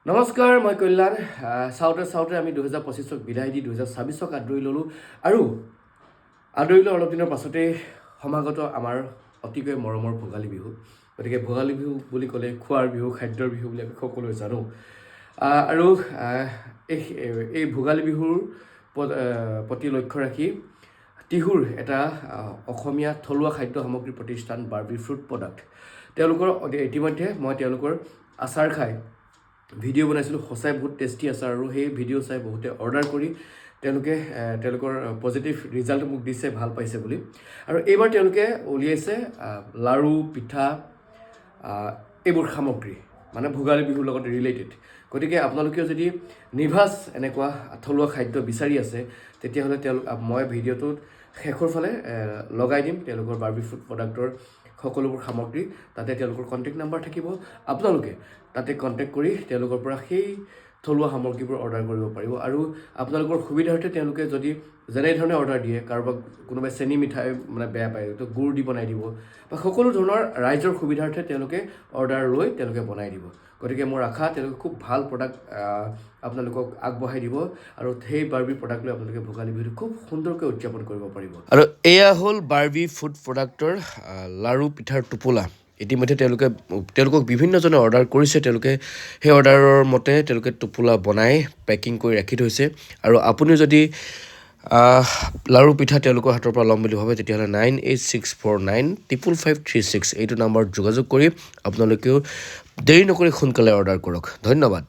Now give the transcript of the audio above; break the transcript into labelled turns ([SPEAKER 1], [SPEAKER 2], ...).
[SPEAKER 1] নমস্কাৰ, মই কল্যাণ। চাওঁতে আমি 2025ক বিদায় দি 2026ক আদৰি ল'লোঁ আৰু আদৰি লোৱাৰ অলপ দিনৰ পাছতেই সমাগত আমাৰ অতিকৈ মৰমৰ ভোগালী বিহু। গতিকে ভোগালী বিহু বুলি ক'লে খোৱাৰ বিহু, খাদ্যৰ বিহু বুলি আমি সকলোৱে জানো। আৰু এই ভোগালী বিহুৰ প্ৰতি লক্ষ্য ৰাখি টিহুৰ এটা অসমীয়া থলুৱা খাদ্য সামগ্ৰী প্ৰতিষ্ঠান বাৰ্বি ফ্ৰুট প্ৰডাক্ট, তেওঁলোকৰ ইতিমধ্যে মই তেওঁলোকৰ আচাৰ খাই ভিডিঅ' বনাইছিলোঁ। সঁচাই বহুত টেষ্টি আচাৰ, আৰু সেই ভিডিঅ' চাই বহুতে অৰ্ডাৰ কৰি তেওঁলোকৰ পজিটিভ ৰিজাল্ট মোক দিছে, ভাল পাইছে বুলি। আৰু এইবাৰ তেওঁলোকে উলিয়াইছে লাড়ু, পিঠা, এইবোৰ সামগ্ৰী, মানে ভোগালী বিহুৰ লগত ৰিলেটেড। গতিকে আপোনালোকেও যদি নিভাঁজ এনেকুৱা থলুৱা খাদ্য বিচাৰি আছে, তেতিয়াহ'লে মই ভিডিঅ'টোত শেষৰ ফালে লগাই দিম তেওঁলোকৰ বাৰ্বি ফুড প্ৰডাক্টৰ সকলোবোৰ সামগ্ৰী। তাতে তেওঁলোকৰ কণ্টেক্ট নাম্বাৰ থাকিব। আপোনালোকে তাতে কণ্টেক্ট কৰি তেওঁলোকৰ পৰা সেই থলুৱা সামগ্ৰীবোৰ অৰ্ডাৰ কৰিব পাৰিব। আৰু আপোনালোকৰ সুবিধাৰ্থে তেওঁলোকে যদি যেনেধৰণে অৰ্ডাৰ দিয়ে, কাৰোবাক কোনোবাই চেনি মিঠাই মানে বেয়া পায় তো গুড় দি বনাই দিব, বা সকলো ধৰণৰ ৰাইজৰ সুবিধাৰ্থে তেওঁলোকে অৰ্ডাৰ লৈ তেওঁলোকে বনাই দিব। গতিকে মোৰ আশা তেওঁলোকে খুব ভাল প্ৰডাক্ট আপোনালোকক আগবঢ়াই দিব, আৰু সেই বাৰ্বি প্ৰডাক্ট লৈ আপোনালোকে ভোগালী বিহুটো খুব সুন্দৰকৈ উদযাপন কৰিব পাৰিব। আৰু এয়া হ'ল বাৰ্বি ফুড প্ৰডাক্টৰ লাড়ু, পিঠাৰ টোপোলা। ইতিমধ্যে তেওঁলোকক বিভিন্নজনে অৰ্ডাৰ কৰিছে। তেওঁলোকে সেই অৰ্ডাৰৰ মতে তেওঁলোকে টোপোলা বনাই পেকিং কৰি ৰাখি থৈছে। আৰু আপুনি যদি লাড়ু, পিঠা তেওঁলোকৰ হাতৰ পৰা ল'ম বুলি ভাবে, তেতিয়াহ'লে 9864955536 এইটো নাম্বাৰত যোগাযোগ কৰি আপোনালোকেও দেৰি নকৰি সোনকালে অৰ্ডাৰ কৰক। ধন্যবাদ।